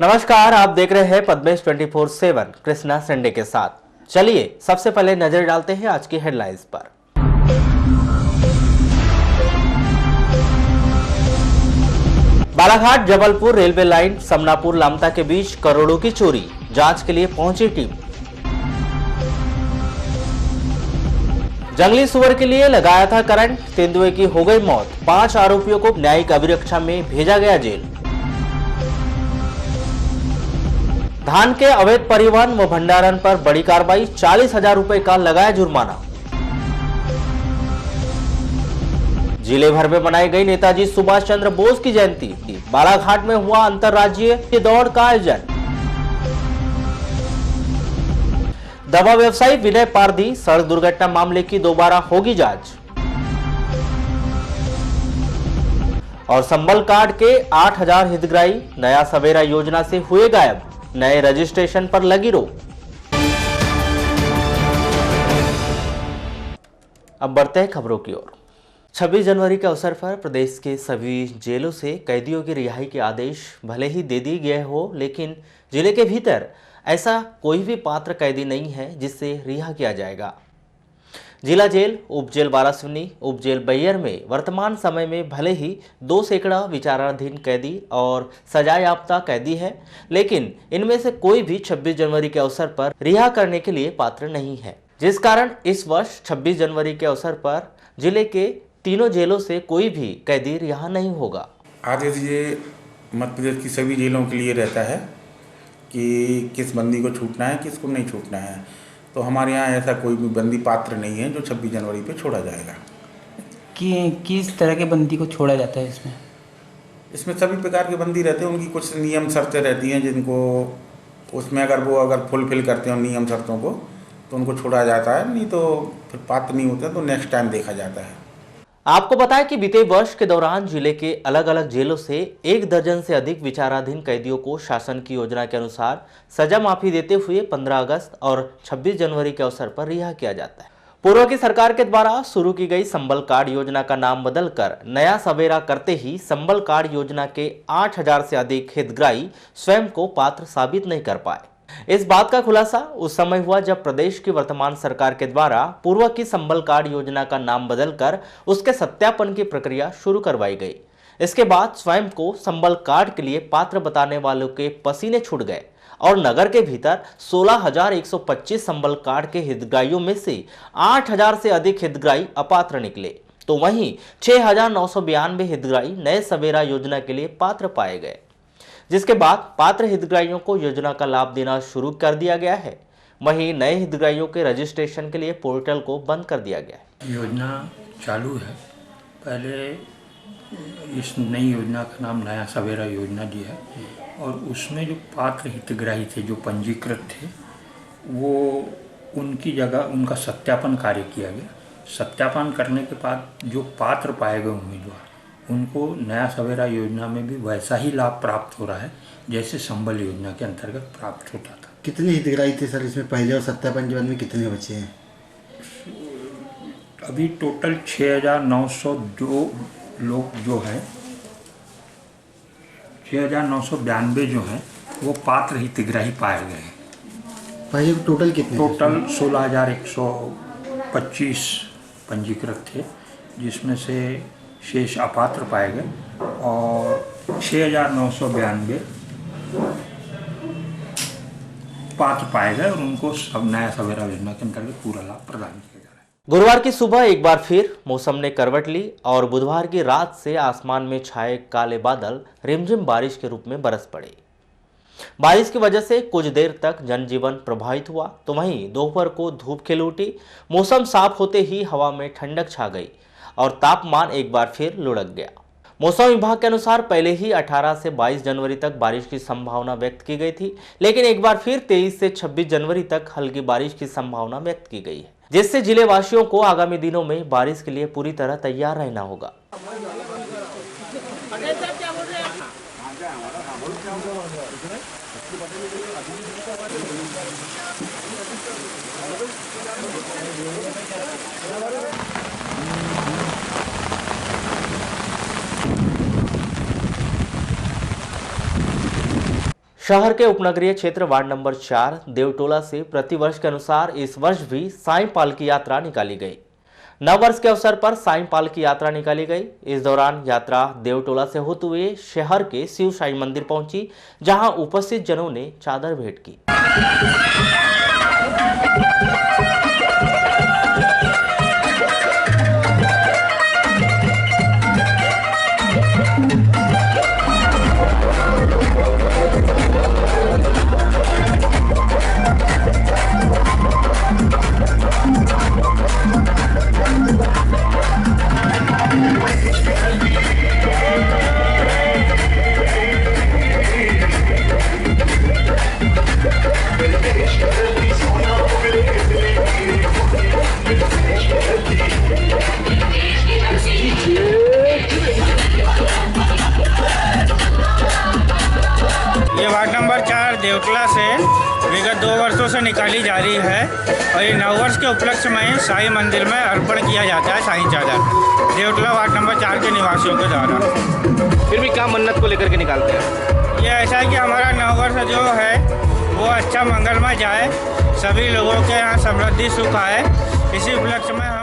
नमस्कार, आप देख रहे हैं पद्मेश 24/7 कृष्णा संडे के साथ। चलिए सबसे पहले नजर डालते हैं आज की हेडलाइंस पर। बालाघाट जबलपुर रेलवे लाइन समनापुर लामता के बीच करोड़ों की चोरी, जांच के लिए पहुंची टीम। जंगली सुअर के लिए लगाया था करंट, तेंदुए की हो गई मौत। 5 आरोपियों को न्यायिक अभिरक्षा में भेजा गया जेल। धान के अवैध परिवहन व भंडारण पर बड़ी कार्रवाई, 40,000 रुपए का लगाया जुर्माना। जिले भर में मनाई गई नेताजी सुभाष चंद्र बोस की जयंती, बालाघाट में हुआ अंतर्राज्यीय दौड़ का आयोजन। दवा व्यवसायी विनय पारधी सड़क दुर्घटना मामले की दोबारा होगी जांच। और संबल कार्ड के 8,000 हितग्राही नया सवेरा योजना से हुए गायब, नए रजिस्ट्रेशन पर लगी रोक। अब बढ़ते हैं खबरों की ओर। 26 जनवरी के अवसर पर प्रदेश के सभी जेलों से कैदियों की रिहाई के आदेश भले ही दे दिए गए हो, लेकिन जिले के भीतर ऐसा कोई भी पात्र कैदी नहीं है जिससे रिहा किया जाएगा। जिला जेल, उप जेल बारासिवनी, उप जेल बैयर में वर्तमान समय में भले ही 2 सैकड़ा विचाराधीन कैदी और सजायाफ्ता कैदी है, लेकिन इनमें से कोई भी 26 जनवरी के अवसर पर रिहा करने के लिए पात्र नहीं है, जिस कारण इस वर्ष 26 जनवरी के अवसर पर जिले के तीनों जेलों से कोई भी कैदी रिहा नहीं होगा। आदेश ये मध्य प्रदेश की सभी जेलों के लिए रहता है कि किस बंदी को छूटना है, किसको नहीं छूटना है। तो हमारे यहाँ ऐसा कोई भी बंदी पात्र नहीं है जो 26 जनवरी पे छोड़ा जाएगा। कि किस तरह के बंदी को छोड़ा जाता है इसमें? इसमें सभी प्रकार के बंदी रहते हैं, उनकी कुछ नियम शर्तें रहती हैं जिनको उसमें अगर फुलफिल करते हैं नियम शर्तों को तो उनको छोड़ा जाता है, नहीं तो फिर पात्र नहीं होते तो नेक्स्ट टाइम देखा जाता है। आपको बताएं कि बीते वर्ष के दौरान जिले के अलग अलग जेलों से 1 दर्जन से अधिक विचाराधीन कैदियों को शासन की योजना के अनुसार सजा माफी देते हुए 15 अगस्त और 26 जनवरी के अवसर पर रिहा किया जाता है। पूर्व की सरकार के द्वारा शुरू की गई संबल कार्ड योजना का नाम बदलकर नया सवेरा करते ही संबल कार्ड योजना के 8,000 से अधिक हितग्राही स्वयं को पात्र साबित नहीं कर पाए। इस बात का खुलासा उस समय हुआ जब प्रदेश की वर्तमान सरकार के द्वारा पूर्व की संबल कार्ड योजना का नाम बदलकर उसके सत्यापन की प्रक्रिया शुरू करवाई गई। इसके बाद स्वयं को संबल कार्ड के लिए पात्र बताने वालों के पसीने छूट गए और नगर के भीतर 16,125 संबल कार्ड के हितग्राहियों में से 8,000 से अधिक हितग्राही अपात्र निकले, तो वहीं 6,992 हितग्राही नए सवेरा योजना के लिए पात्र पाए गए, जिसके बाद पात्र हितग्राहियों को योजना का लाभ देना शुरू कर दिया गया है। वहीं नए हितग्राहियों के रजिस्ट्रेशन के लिए पोर्टल को बंद कर दिया गया है। योजना चालू है। पहले इस नई योजना का नाम नया सवेरा योजना दिया है और उसमें जो पात्र हितग्राही थे, जो पंजीकृत थे, वो उनकी जगह उनका सत्यापन कार्य किया गया। सत्यापन करने के बाद जो पात्र पाए गए उम्मीदवार, उनको नया सवेरा योजना में भी वैसा ही लाभ प्राप्त हो रहा है जैसे संबल योजना के अंतर्गत प्राप्त होता था। कितने हितग्राही थे सर इसमें पहले और सत्यापन के बाद में कितने बचे हैं? अभी टोटल 6,902 लोग जो हैं, 6,992 जो हैं वो पात्र हितग्राही पाए गए हैं। पहले टोटल कितने? टोटल 16,125 पंजीकृत थे, जिसमें से शेष अपात्र पाए गए और 6,992 पात्र पाए गए और उनको सब नया सवेरा योजना के अंतर्गत पूरा लाभ प्रदान किया जा रहा है। गुरुवार की सुबह एक बार फिर मौसम ने करवट ली और बुधवार की रात से आसमान में छाए काले बादल रिमझिम बारिश के रूप में बरस पड़े। बारिश की वजह से कुछ देर तक जनजीवन प्रभावित हुआ, तो वहीं दोपहर को धूप खिल उठी। मौसम साफ होते ही हवा में ठंडक छा गई और तापमान एक बार फिर लुढ़क गया। मौसम विभाग के अनुसार पहले ही 18 से 22 जनवरी तक बारिश की संभावना व्यक्त की गई थी, लेकिन एक बार फिर 23 से 26 जनवरी तक हल्की बारिश की संभावना व्यक्त की गई है, जिससे जिले वासियों को आगामी दिनों में बारिश के लिए पूरी तरह तैयार रहना होगा। शहर के उपनगरीय क्षेत्र वार्ड नंबर 4 देवटोला से प्रतिवर्ष के अनुसार इस वर्ष भी साईं पालकी यात्रा निकाली गई। नव वर्ष के अवसर पर साईं पालकी यात्रा निकाली गई। इस दौरान यात्रा देवटोला से होते हुए शहर के शिव साईं मंदिर पहुंची, जहां उपस्थित जनों ने चादर भेंट की। ये वार्ड नंबर 4 देवटोला से विगत 2 वर्षों से निकाली जा रही है और ये नववर्ष के उपलक्ष्य में साईं मंदिर में अर्पण किया जाता है साईं चादर देवटोला वार्ड नंबर 4 के निवासियों के द्वारा। फिर भी क्या मन्नत को लेकर के निकालते हैं? ये ऐसा है कि हमारा नववर्ष जो है वो अच्छा मंगलमय जाए, सभी लोगों के यहाँ समृद्धि सुख आए, इसी उपलक्ष्य में हम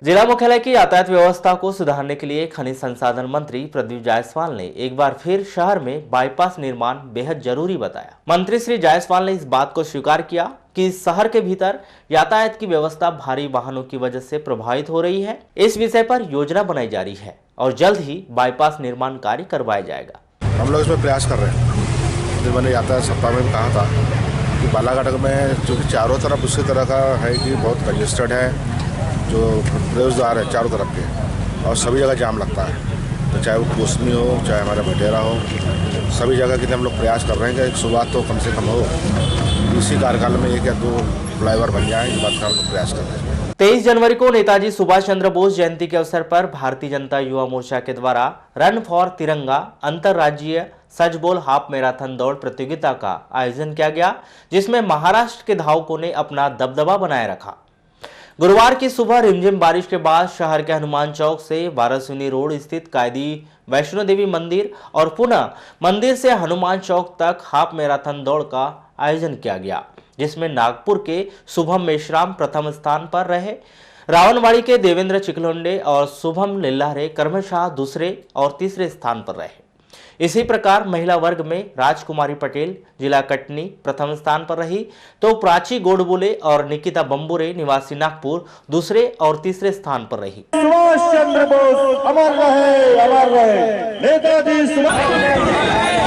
जिला मुख्यालय की यातायात व्यवस्था को सुधारने के लिए खनिज संसाधन मंत्री प्रदीप जायसवाल ने एक बार फिर शहर में बाईपास निर्माण बेहद जरूरी बताया। मंत्री श्री जायसवाल ने इस बात को स्वीकार किया कि शहर के भीतर यातायात की व्यवस्था भारी वाहनों की वजह से प्रभावित हो रही है। इस विषय पर योजना बनाई जा रही है और जल्द ही बाईपास निर्माण कार्य करवाया जाएगा। हम लोग इसमें प्रयास कर रहे हैं। जब मैंने यातायात सप्ताह में कहा था कि बालाघाट में जो चारों तरफ उसी तरह का है कि बहुत कंजेस्टेड है, जो प्रवेश द्वार है चारों तरफ के, और सभी जगह जाम लगता है, तो चाहे वो कोसमी हो चाहे हमारा भटेरा हो, सभी जगह के लिए हम लोग प्रयास कर रहे हैं कि एक शुरुआत तो कम से कम हो, इसी कार्यकाल में 1 या 2 फ्लाईओवर बन जाए, इस बात का हम लोग प्रयास कर रहे हैं। 23 जनवरी को नेताजी सुभाष चंद्र बोस जयंती के अवसर पर भारतीय जनता युवा मोर्चा के द्वारा रन फॉर तिरंगा अंतर्राज्यीय सच बोल हाफ मैराथन दौड़ प्रतियोगिता का आयोजन किया गया, जिसमें महाराष्ट्र के धावकों ने अपना दबदबा बनाए रखा। गुरुवार की सुबह रिमझिम बारिश के बाद शहर के हनुमान चौक से वाराणसी रोड स्थित कायदी वैष्णो देवी मंदिर और पुनः मंदिर से हनुमान चौक तक हाफ मैराथन दौड़ का आयोजन किया गया, जिसमें नागपुर के शुभम मेश्राम प्रथम स्थान पर रहे, रावणवाड़ी के देवेंद्र चिकलोंडे और शुभम लिल्लारे क्रमशः दूसरे और तीसरे स्थान पर रहे। इसी प्रकार महिला वर्ग में राजकुमारी पटेल जिला कटनी प्रथम स्थान पर रही, तो प्राची गोडबोले और निकिता बम्बुरे निवासी नागपुर दूसरे और तीसरे स्थान पर रही। सुभाष चंद्र बोस अमर रहे, अमर रहे। नेताजी सुभाष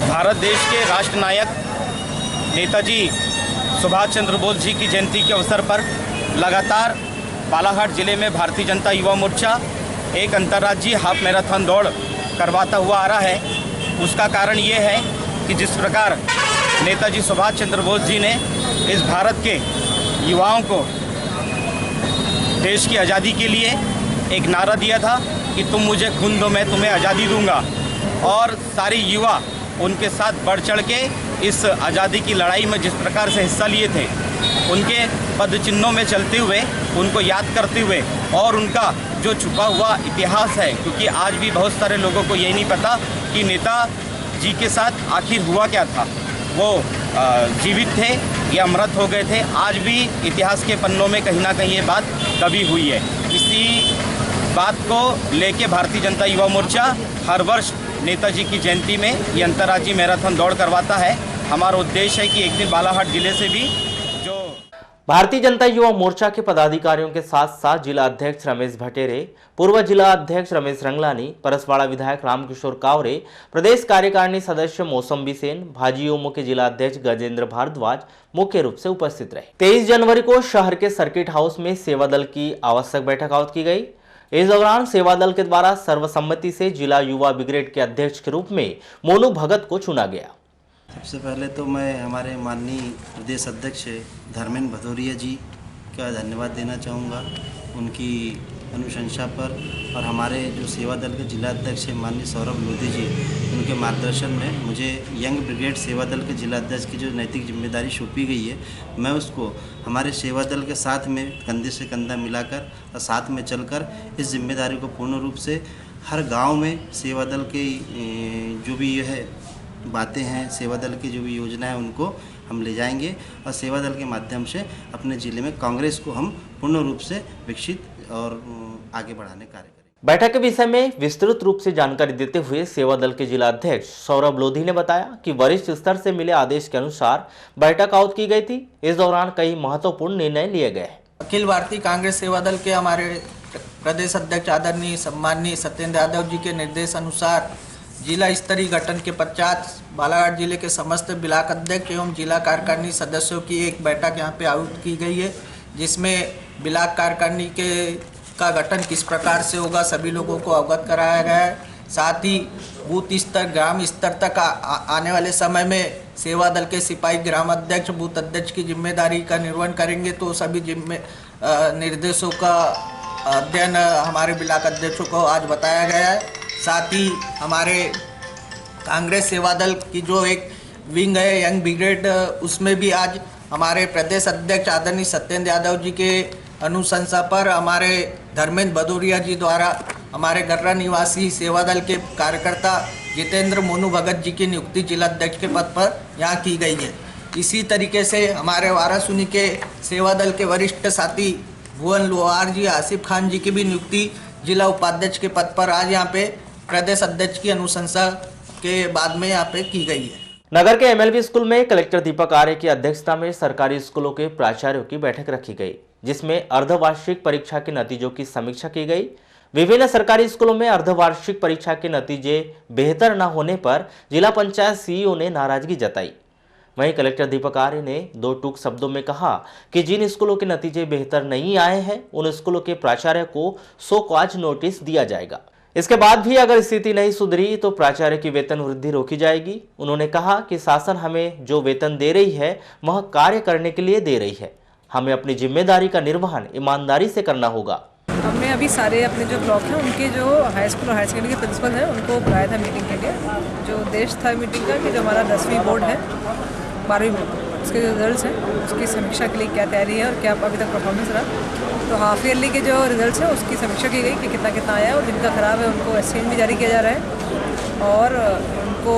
भारत देश के राष्ट्र नायक नेताजी सुभाष चंद्र बोस जी की जयंती के अवसर पर लगातार बालाघाट जिले में भारतीय जनता युवा मोर्चा एक अंतर्राज्यीय हाफ मैराथन दौड़ करवाता हुआ आ रहा है। उसका कारण ये है कि जिस प्रकार नेताजी सुभाष चंद्र बोस जी ने इस भारत के युवाओं को देश की आज़ादी के लिए एक नारा दिया था कि तुम मुझे खून दो मैं तुम्हें आज़ादी दूंगा, और सारे युवा उनके साथ बढ़ चढ़ के इस आज़ादी की लड़ाई में जिस प्रकार से हिस्सा लिए थे, उनके पद चिन्हों में चलते हुए उनको याद करते हुए और उनका जो छुपा हुआ इतिहास है, क्योंकि आज भी बहुत सारे लोगों को यही नहीं पता कि नेताजी के साथ आखिर हुआ क्या था, वो जीवित थे या मृत हो गए थे। आज भी इतिहास के पन्नों में कहीं ना कहीं ये बात दबी हुई है। इसी बात को लेके भारतीय जनता युवा मोर्चा हर वर्ष नेताजी की जयंती में ये अंतर्राज्यीय मैराथन दौड़ करवाता है। हमारा उद्देश्य है कि एक दिन बालाघाट जिले से भी जो भारतीय जनता युवा मोर्चा के पदाधिकारियों के साथ साथ जिला अध्यक्ष रमेश भटेरे, पूर्व जिला अध्यक्ष रमेश रंगलानी, परसवाड़ा विधायक रामकिशोर कावरे, प्रदेश कार्यकारिणी सदस्य मौसम्बी सेन, भाजयुमो के जिला अध्यक्ष गजेंद्र भारद्वाज मुख्य रूप से उपस्थित रहे। 23 जनवरी को शहर के सर्किट हाउस में सेवा दल की आवश्यक बैठक आयोजित की गई। इस दौरान सेवा दल के द्वारा सर्वसम्मति से जिला युवा ब्रिगेड के अध्यक्ष के रूप में मोनू भगत को चुना गया। सबसे पहले तो मैं हमारे माननीय प्रदेश अध्यक्ष धर्मेंद्र भदौरिया जी का धन्यवाद देना चाहूँगा उनकी अनुशंसा पर, और हमारे जो सेवा दल के जिला अध्यक्ष हैं माननीय सौरभ लोधी जी, उनके मार्गदर्शन में मुझे यंग ब्रिगेड सेवा दल के जिला अध्यक्ष की जो नैतिक जिम्मेदारी सौंपी गई है, मैं उसको हमारे सेवा दल के साथ में कंधे से कंधा मिलाकर और साथ में चलकर इस जिम्मेदारी को पूर्ण रूप से हर गाँव में सेवा दल के जो भी है बातें हैं, सेवा दल की जो भी योजना है उनको हम ले जाएंगे और सेवा दल के माध्यम से अपने ज़िले में कांग्रेस को हम पूर्ण रूप से विकसित और आगे बढ़ाने कार्य करेंगे। बैठक के विषय में विस्तृत रूप से जानकारी देते हुए सेवा दल के जिला अध्यक्ष सौरभ लोधी ने बताया कि वरिष्ठ स्तर से मिले आदेश के अनुसार बैठक आयोजित की गई थी। इस दौरान कई महत्वपूर्ण निर्णय लिए गए। अखिल भारतीय कांग्रेस सेवा दल के हमारे प्रदेश अध्यक्ष आदरणीय सम्माननीय सत्येंद्र यादव जी के निर्देश अनुसार जिला स्तरीय गठन के पश्चात बालाघाट जिले के समस्त ब्लॉक अध्यक्ष एवं जिला कार्यकारिणी सदस्यों की एक बैठक यहां पे आयोजित की गई है, जिसमें ब्लॉक कार्यकारिणी का गठन किस प्रकार से होगा सभी लोगों को अवगत कराया गया है। साथ ही बूथ स्तर ग्राम स्तर तक आने वाले समय में सेवा दल के सिपाही ग्राम अध्यक्ष बूथ अध्यक्ष की जिम्मेदारी का निर्वहन करेंगे, तो सभी निर्देशों का अध्ययन हमारे ब्लॉक अध्यक्षों को आज बताया गया है। साथ ही हमारे कांग्रेस सेवा दल की जो एक विंग है यंग ब्रिगेड, उसमें भी आज हमारे प्रदेश अध्यक्ष आदरणीय सत्येंद्र यादव जी के अनुशंसा पर हमारे धर्मेंद्र भदौरिया जी द्वारा हमारे गर्रा निवासी सेवा दल के कार्यकर्ता जितेंद्र मोनू भगत जी की नियुक्ति जिला अध्यक्ष के पद पर यहाँ की गई है। इसी तरीके से हमारे वारासुनी के सेवा दल के वरिष्ठ साथी भुवन लोहार जी, आसिफ खान जी की भी नियुक्ति जिला उपाध्यक्ष के पद पर आज यहाँ पे प्रदेश अध्यक्ष की अनुशंसा के बाद में यहाँ पे की गई है। नगर के एमएलबी स्कूल में कलेक्टर दीपक आर्य की अध्यक्षता में सरकारी स्कूलों के प्राचार्यों की बैठक रखी गई, जिसमें अर्धवार्षिक परीक्षा के नतीजों की समीक्षा की गई। विभिन्न सरकारी स्कूलों में अर्धवार्षिक परीक्षा के नतीजे बेहतर न होने पर जिला पंचायत सीईओ ने नाराजगी जताई। वहीं कलेक्टर दीपक आर्य ने दो टूक शब्दों में कहा कि जिन स्कूलों के नतीजे बेहतर नहीं आए हैं उन स्कूलों के प्राचार्य को सो कॉज नोटिस दिया जाएगा। इसके बाद भी अगर स्थिति नहीं सुधरी तो प्राचार्य की वेतन वृद्धि रोकी जाएगी। उन्होंने कहा कि शासन हमें जो वेतन दे रही है वह कार्य करने के लिए दे रही है, हमें अपनी जिम्मेदारी का निर्वहन ईमानदारी से करना होगा। हमने अभी सारे अपने जो ब्लॉक हैं उनके जो हाई स्कूल और हायर सेकेंडरी के प्रिंसिपल हैं उनको बुलाया था मीटिंग के लिए। जो उद्देश्य था मीटिंग का कि जो हमारा 10वीं बोर्ड है 12वीं बोर्ड उसके जो रिजल्ट्स हैं उसकी समीक्षा के लिए क्या तैयारी है और क्या अभी तक परफॉर्मेंस रहा। तो हाफ ईयरली के जो रिजल्ट्स हैं उसकी समीक्षा की गई कि कितना कितना आया है और जिनका ख़राब है उनको एक्सचेंज भी जारी किया जा रहा है और उनको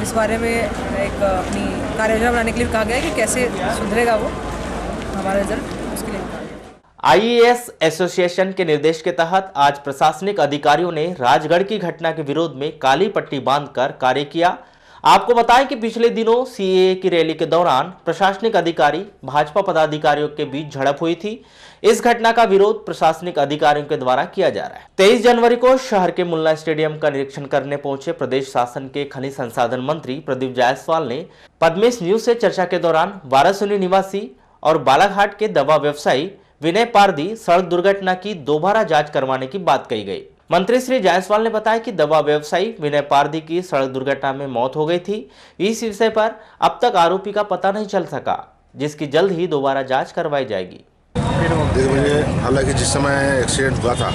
इस बारे में एक अपनी कार्य योजना बनाने के लिए कहा गया है कि कैसे सुधरेगा वो हमारा रिजल्ट, उसके लिए कहा गया। आईएएस एसोसिएशन के निर्देश के तहत आज प्रशासनिक अधिकारियों ने राजगढ़ की घटना के विरोध में काली पट्टी बांधकर कार्य किया। आपको बताएं कि पिछले दिनों सीएए की रैली के दौरान प्रशासनिक अधिकारी भाजपा पदाधिकारियों के बीच झड़प हुई थी। इस घटना का विरोध प्रशासनिक अधिकारियों के द्वारा किया जा रहा है। 23 जनवरी को शहर के मुल्ला स्टेडियम का निरीक्षण करने पहुंचे प्रदेश शासन के खनिज संसाधन मंत्री प्रदीप जायसवाल ने पद्मेश न्यूज से चर्चा के दौरान वारासुनी निवासी और बालाघाट के दवा व्यवसायी विनय पारदी सड़क दुर्घटना की दोबारा जांच करवाने की बात कही गई। मंत्री श्री जायसवाल ने बताया कि दवा व्यवसायी विनय पारदी की सड़क दुर्घटना में मौत हो गई थी। इस विषय पर अब तक आरोपी का पता नहीं चल सका, जिसकी जल्द ही दोबारा जांच करवाई जाएगी। देखिए, मुझे हालांकि जिस समय एक्सीडेंट हुआ था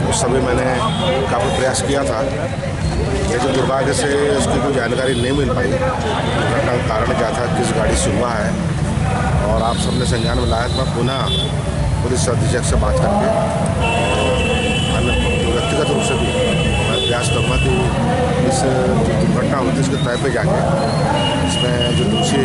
उस समय मैंने काफ़ी प्रयास किया था, लेकिन दुर्भाग्य से उसकी कोई जानकारी नहीं मिल पाई। घटना का कारण क्या था, किस गाड़ी से हुआ है, और आप सबने संज्ञान में लाया। मैं पुनः पुलिस अधीक्षक से बात करके व्यक्तिगत रूप से भी मैं प्रयास करूँगा कि इस जो दुर्घटना हुई थी उसके तय पे जाके इसमें जो दोषी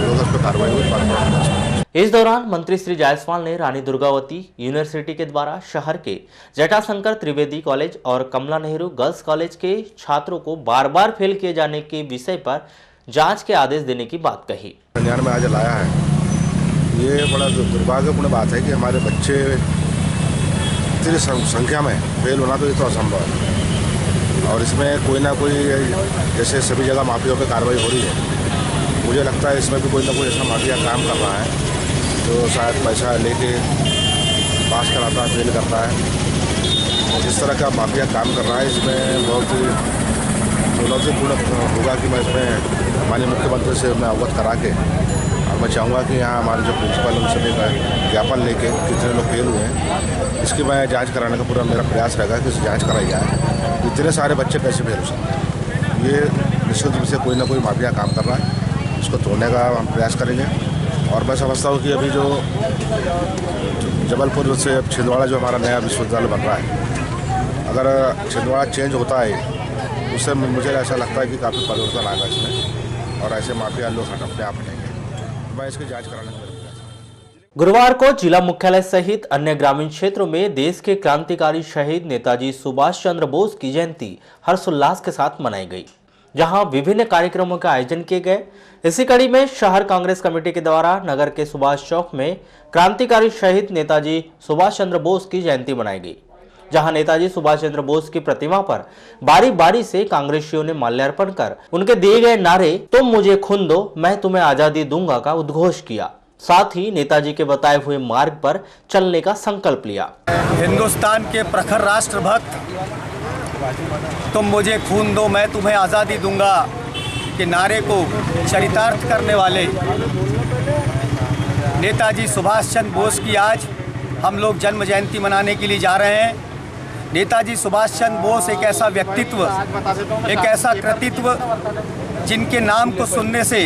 लोग उस पर कार्रवाई हुई। इस दौरान मंत्री श्री जायसवाल ने रानी दुर्गावती यूनिवर्सिटी के द्वारा शहर के जटाशंकर त्रिवेदी कॉलेज और कमला नेहरू गर्ल्स कॉलेज के छात्रों को बार बार फेल किए जाने के विषय पर जांच के आदेश देने की बात कही। संज्ञान में आज लाया है ये बड़ा दुर्भाग्यपूर्ण बात है कि हमारे बच्चे इतनी संख्या में फेल होना तो ये तो असंभव है। और इसमें कोई ना कोई, जैसे सभी जगह माफियाओं पर कार्रवाई हो रही है, मुझे लगता है इसमें भी कोई ना कोई ऐसा माफिया काम कर रहा है जो शायद पैसा लेके पास कराता है, फेल करता है। और इस तरह का माफिया काम कर रहा है, इसमें बहुत ही चुनौतीपूर्ण होगा कि मैं इसमें माननीय मुख्यमंत्री से मैं अवगत करा के, और मैं चाहूँगा कि यहाँ हमारे जो प्रिंसिपल उनसे भी ज्ञापन लेके कितने लोग फेल हुए हैं इसकी मैं जांच कराने का पूरा मेरा प्रयास रहेगा कि जांच कराई जाए। इतने सारे बच्चे कैसे फेल हो सकते हैं? ये निश्चित रूप से कोई ना कोई माफिया काम कर रहा है, इसको तोड़ने का हम प्रयास करेंगे। और मैं समझता हूँ कि अभी जो जबलपुर से छिंदवाड़ा जो हमारा नया विश्वविद्यालय बन रहा है, अगर छिंदवाड़ा चेंज होता है उससे मुझे ऐसा लगता है कि काफ़ी परिवर्तन आएगा इसमें, और ऐसे माफिया लोग अपने आप हटेंगे। मैं इसकी जांच कराने का प्रयास। गुरुवार को जिला मुख्यालय सहित अन्य ग्रामीण क्षेत्रों में देश के क्रांतिकारी शहीद नेताजी सुभाष चंद्र बोस की जयंती हर्षोल्लास के साथ मनाई गई, जहां विभिन्न कार्यक्रमों का आयोजन किए गए। इसी कड़ी में शहर कांग्रेस कमेटी के द्वारा नगर के सुभाष चौक में क्रांतिकारी शहीद नेताजी सुभाष चंद्र बोस की जयंती मनाई गई, जहां नेताजी सुभाष चंद्र बोस की प्रतिमा पर बारी बारी से कांग्रेसियों ने माल्यार्पण कर उनके दिए गए नारे "तुम मुझे खून दो, मैं तुम्हें आजादी दूंगा" का उद्घोष किया। साथ ही नेताजी के बताए हुए मार्ग पर चलने का संकल्प लिया। हिंदुस्तान के प्रखर राष्ट्रभक्त "तुम मुझे खून दो, मैं तुम्हें आज़ादी दूंगा" के नारे को चरितार्थ करने वाले नेताजी सुभाष चंद्र बोस की आज हम लोग जन्म जयंती मनाने के लिए जा रहे हैं। नेताजी सुभाष चंद्र बोस एक ऐसा व्यक्तित्व, एक ऐसा कृतित्व जिनके नाम को सुनने से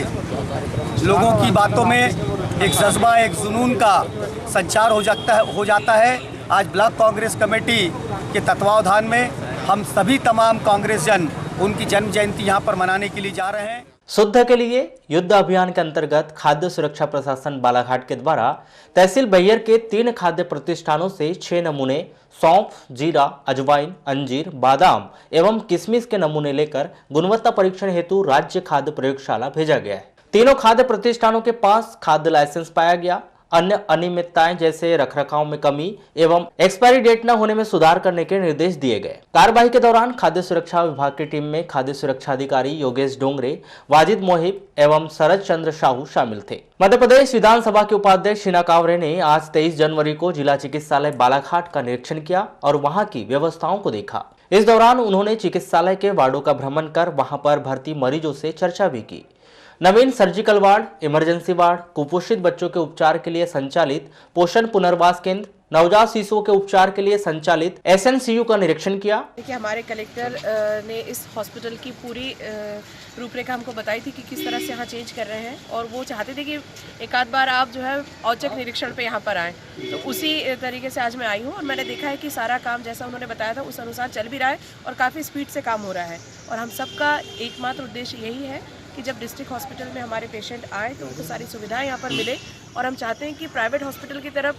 लोगों की बातों में एक जज्बा, एक जुनून का संचार हो जाता है। आज ब्लॉक कांग्रेस कमेटी के तत्वावधान में हम सभी तमाम कांग्रेस जन उनकी जन्म जयंती यहाँ पर मनाने के लिए जा रहे हैं। शुद्ध के लिए युद्ध अभियान के अंतर्गत खाद्य सुरक्षा प्रशासन बालाघाट के द्वारा तहसील बैयर के 3 खाद्य प्रतिष्ठानों से 6 नमूने सौंफ, जीरा, अजवाइन, अंजीर, बादाम एवं किशमिश के नमूने लेकर गुणवत्ता परीक्षण हेतु राज्य खाद्य प्रयोगशाला भेजा गया है। तीनों खाद्य प्रतिष्ठानों के पास खाद्य लाइसेंस पाया गया। अन्य अनियमितताएं जैसे रखरखाव में कमी एवं एक्सपायरी डेट न होने में सुधार करने के निर्देश दिए गए। कार्यवाही के दौरान खाद्य सुरक्षा विभाग की टीम में खाद्य सुरक्षा अधिकारी योगेश डोंगरे, वाजिद मोहिब एवं शरद चंद्र साहू शामिल थे। मध्य प्रदेश विधानसभा के उपाध्यक्ष शीना कावरे ने आज 23 जनवरी को जिला चिकित्सालय बालाघाट का निरीक्षण किया और वहां की व्यवस्थाओं को देखा। इस दौरान उन्होंने चिकित्सालय के वार्डों का भ्रमण कर वहां पर भर्ती मरीजों से चर्चा भी की। नवीन सर्जिकल वार्ड, इमरजेंसी वार्ड, कुपोषित बच्चों के उपचार के लिए संचालित पोषण पुनर्वास केंद्र, नवजात शिशुओं के उपचार के लिए संचालित SNCU का निरीक्षण किया। देखिए, हमारे कलेक्टर ने इस हॉस्पिटल की पूरी रूपरेखा हमको बताई थी कि किस तरह से यहाँ चेंज कर रहे हैं, और वो चाहते थे कि एक आध बार आप जो है औचक निरीक्षण पे यहाँ पर आएँ। तो उसी तरीके से आज मैं आई हूँ और मैंने देखा है कि सारा काम जैसा उन्होंने बताया था उस अनुसार चल भी रहा है और काफ़ी स्पीड से काम हो रहा है। और हम सबका एकमात्र उद्देश्य यही है कि जब डिस्ट्रिक्ट हॉस्पिटल में हमारे पेशेंट आए तो उनको सारी सुविधाएं यहाँ पर मिले, और हम चाहते हैं कि प्राइवेट हॉस्पिटल की तरफ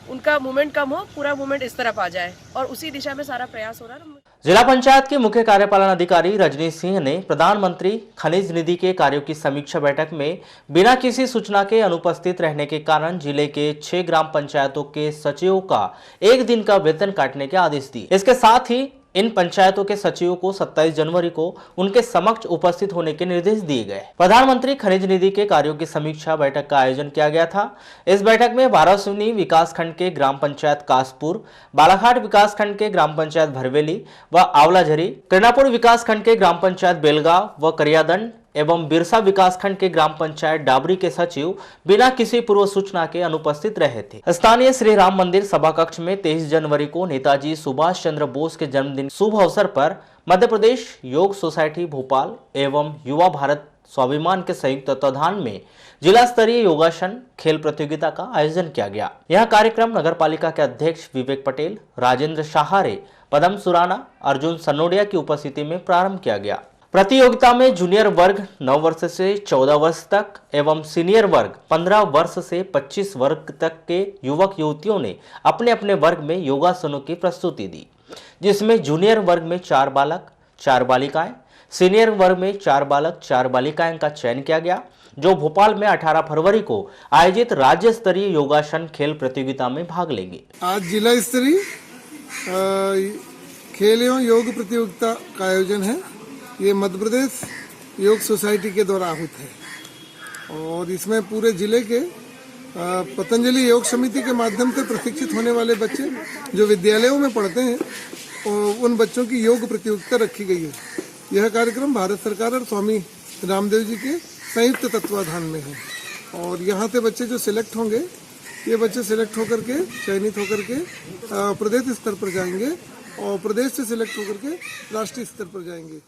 उनका मूवमेंट कम हो, पूरा मूवमेंट इस तरफ आ जाए, और उसी दिशा में सारा प्रयास हो रहा है। जिला पंचायत के मुख्य कार्यपालन अधिकारी रजनीश सिंह ने प्रधानमंत्री खनिज निधि के कार्यों की समीक्षा बैठक में बिना किसी सूचना के अनुपस्थित रहने के कारण जिले के 6 ग्राम पंचायतों के सचिवों का 1 दिन का वेतन काटने के आदेश दिए। इसके साथ ही इन पंचायतों के सचिवों को 27 जनवरी को उनके समक्ष उपस्थित होने के निर्देश दिए गए। प्रधानमंत्री खनिज निधि के कार्यों की समीक्षा बैठक का आयोजन किया गया था। इस बैठक में 12 विकास खंड के ग्राम पंचायत कासपुर, बालाघाट विकास खंड के ग्राम पंचायत भरवेली व आंवलाझरी, कर्णापुर विकास खंड के ग्राम पंचायत बेलगांव व करियादंड एवं बिरसा विकासखंड के ग्राम पंचायत डाबरी के सचिव बिना किसी पूर्व सूचना के अनुपस्थित रहे थे। स्थानीय श्री राम मंदिर सभा कक्ष में 23 जनवरी को नेताजी सुभाष चंद्र बोस के जन्मदिन शुभ अवसर पर मध्य प्रदेश योग सोसाइटी भोपाल एवं युवा भारत स्वाभिमान के संयुक्त तत्वाधान में जिला स्तरीय योगासन खेल प्रतियोगिता का आयोजन किया गया। यह कार्यक्रम नगर पालिका के अध्यक्ष विवेक पटेल, राजेंद्र शाहारे, पदम सुराना, अर्जुन सनोडिया की उपस्थिति में प्रारंभ किया गया। प्रतियोगिता में जूनियर वर्ग 9 वर्ष से 14 वर्ष तक एवं सीनियर वर्ग 15 वर्ष से 25 वर्ष तक के युवक युवतियों ने अपने अपने वर्ग में योगासनों की प्रस्तुति दी, जिसमें जूनियर वर्ग में 4 बालक, 4 बालिकाएं, सीनियर वर्ग में 4 बालक 4 बालिकाएं का चयन किया गया, जो भोपाल में 18 फरवरी को आयोजित राज्य स्तरीय योगासन खेल प्रतियोगिता में भाग लेंगे। आज जिला स्तरीय खेल एवं योग प्रतियोगिता का आयोजन है। ये मध्य प्रदेश योग सोसाइटी के द्वारा आहूत है और इसमें पूरे जिले के पतंजलि योग समिति के माध्यम से प्रशिक्षित होने वाले बच्चे जो विद्यालयों में पढ़ते हैं और उन बच्चों की योग प्रतियोगिता रखी गई है। यह कार्यक्रम भारत सरकार और स्वामी रामदेव जी के संयुक्त तत्वाधान में है और यहाँ से बच्चे जो सिलेक्ट होंगे, ये बच्चे सिलेक्ट होकर के चयनित होकर के प्रदेश स्तर पर जाएंगे और प्रदेश से सिलेक्ट होकर के राष्ट्रीय स्तर पर जाएंगे।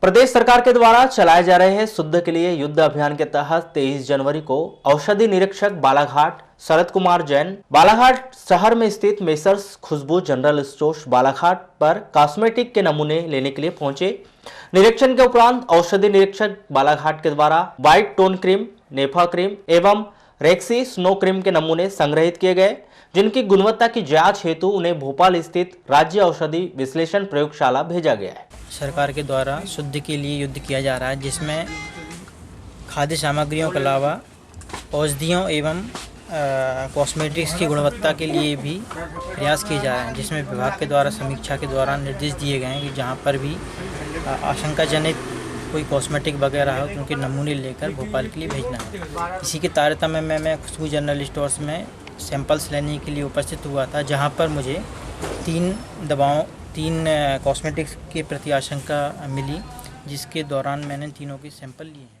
प्रदेश सरकार के द्वारा चलाए जा रहे शुद्ध के लिए युद्ध अभियान के तहत 23 जनवरी को औषधि निरीक्षक बालाघाट शरद कुमार जैन बालाघाट शहर में स्थित मेसर्स खुशबू जनरल स्टोर्स बालाघाट पर कॉस्मेटिक के नमूने लेने के लिए पहुंचे। निरीक्षण के उपरांत औषधि निरीक्षक बालाघाट के द्वारा व्हाइट टोन क्रीम, नेफा क्रीम एवं रेक्सी स्नो क्रीम के नमूने संग्रहित किए गए, जिनकी गुणवत्ता की जांच हेतु उन्हें भोपाल स्थित राज्य औषधि विश्लेषण प्रयोगशाला भेजा गया है। सरकार के द्वारा शुद्ध के लिए युद्ध किया जा रहा है, जिसमें खाद्य सामग्रियों के अलावा औषधियों एवं कॉस्मेटिक्स की गुणवत्ता के लिए भी प्रयास किए जा रहे हैं, जिसमें विभाग के द्वारा समीक्षा के द्वारा निर्देश दिए गए हैं कि जहां पर भी आशंकाजनक कोई कॉस्मेटिक वगैरह हो तो उनके नमूने लेकर भोपाल के लिए भेजना है। इसी के तारतम्य में मैं खुशबू जनरल स्टोर्स में सैंपल्स लेने के लिए उपस्थित हुआ था, जहां पर मुझे 3 कॉस्मेटिक्स के प्रति आशंका मिली, जिसके दौरान मैंने तीनों के सैंपल लिए हैं।